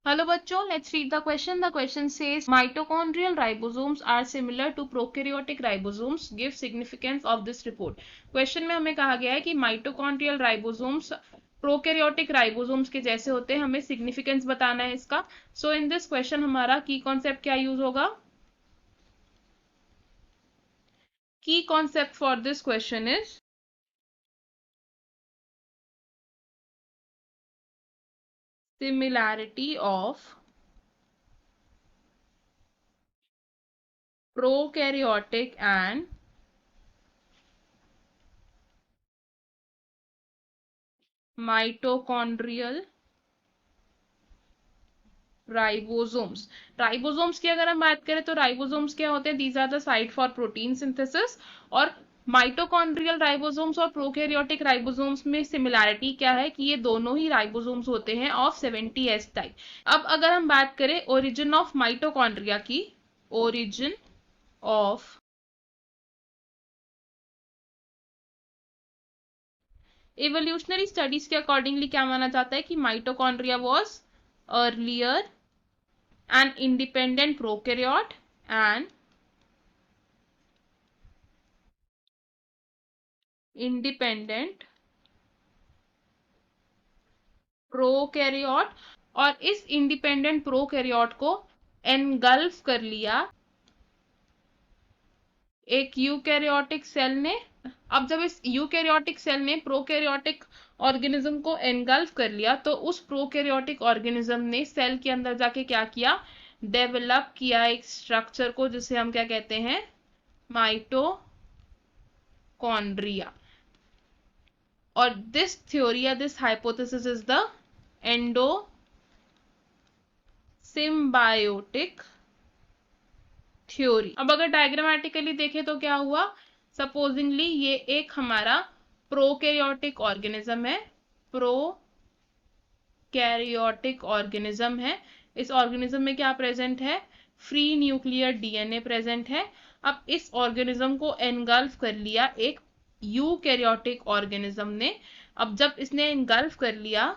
Hello बच्चों, let's read the question. The question says mitochondrial ribosomes are similar to prokaryotic ribosomes. Give significance of this report. Question में हमें कहा गया है कि mitochondrial ribosomes prokaryotic ribosomes के जैसे होते हैं, हमें significance बताना है इसका. So in this question हमारा key concept क्या use होगा? Key concept for this question is similarity of prokaryotic and mitochondrial ribosomes. Ribosomes की अगर हम बात करें तो राइबोसोम्स क्या होते हैं? These are the site for protein synthesis. और माइटोकॉन्ड्रियल राइबोसोम्स और प्रोकैरियोटिक राइबोसोम्स में सिमिलैरिटी क्या है कि ये दोनों ही राइबोसोम्स होते हैं ऑफ 70S टाइप. अब अगर हम बात करें ओरिजिन ऑफ माइटोकॉन्ड्रिया की, ओरिजिन ऑफ इवोल्यूशनरी स्टडीज के अकॉर्डिंगली क्या माना जाता है कि mitochondria was earlier an independent prokaryote and independent prokaryote. और इस इंडिपेंडेंट प्रोकैरियोट को एनगल्फ कर लिया एक यूकैरियोटिक सेल ने. अब जब इस यूकैरियोटिक सेल ने प्रोकैरियोटिक ऑर्गेनिज्म को एनगल्फ कर लिया तो उस प्रोकैरियोटिक ऑर्गेनिज्म ने सेल के अंदर जाके क्या किया? डेवलप किया एक स्ट्रक्चर को जिसे हम क्या कहते हैं? माइटोकॉन्ड्रिया. और दिस थ्योरी या this hypothesis is the endo symbiotic theory. अब अगर डायग्रामेटिकली देखें तो क्या हुआ? सपोजिंगली ये एक हमारा प्रोकैरियोटिक ऑर्गेनिज्म है, प्रोकैरियोटिक ऑर्गेनिज्म है. इस ऑर्गेनिज्म में क्या प्रेजेंट है? फ्री न्यूक्लियर डीएनए प्रेजेंट है. अब इस ऑर्गेनिज्म को एनगल्फ कर लिया एक यूकैरियोटिक ऑर्गेनिज्म ने. अब जब इसने एनगल्फ कर लिया,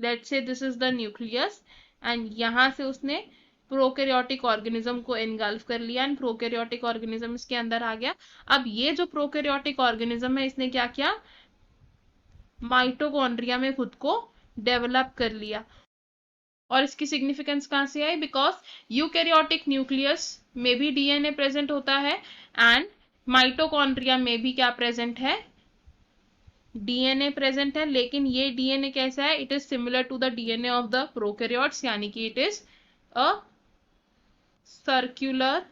let's say this is the nucleus, and यहां से उसने प्रोकैरियोटिक ऑर्गेनिज्म को एनगल्फ कर लिया एंड प्रोकैरियोटिक ऑर्गेनिज्म इसके अंदर आ गया. अब ये जो प्रोकैरियोटिक ऑर्गेनिज्म है इसने क्या किया? माइटोकॉन्ड्रिया में खुद को डेवलप कर लिया. और इसकी सिग्निफिकेंस कहां से आई? बिकॉज यूकैरियोटिक न्यूक्लियस में भी डीएनए प्रेजेंट होता है एंड माइटोकॉन्ड्रिया में भी क्या प्रेजेंट है? डीएनए प्रेजेंट है. लेकिन ये डीएनए कैसा है? It is similar to the DNA of the prokaryotes, यानी कि it is a circular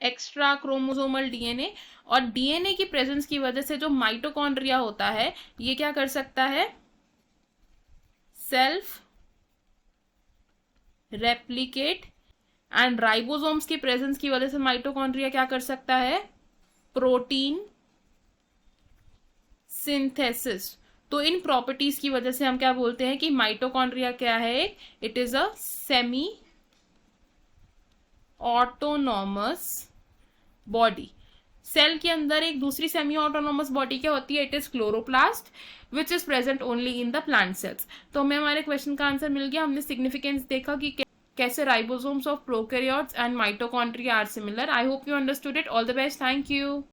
extra chromosomal DNA. और डीएनए की प्रेजेंस की वजह से जो माइटोकॉन्ड्रिया होता है ये क्या कर सकता है? Self replicate. एंड राइबोसोम्स की प्रेजेंस की वजह से माइटोकॉन्ड्रिया क्या कर सकता है? Protein synthesis. तो इन प्रॉपर्टीज की वजह से हम क्या बोलते हैं कि माइटोकॉन्ड्रिया क्या है? It is a semi autonomous body. Cell के अंदर एक दूसरी सेमी ऑटोनॉमस बॉडी क्या होती है? It is chloroplast which is present only in the plant cells. तो हमें हमारे क्वेश्चन का आंसर मिल गया. हमने सिग्निफिकेंस देखा कि कैसे ribosomes of prokaryotes and mitochondria are similar. I hope you understood it. All the best. Thank you.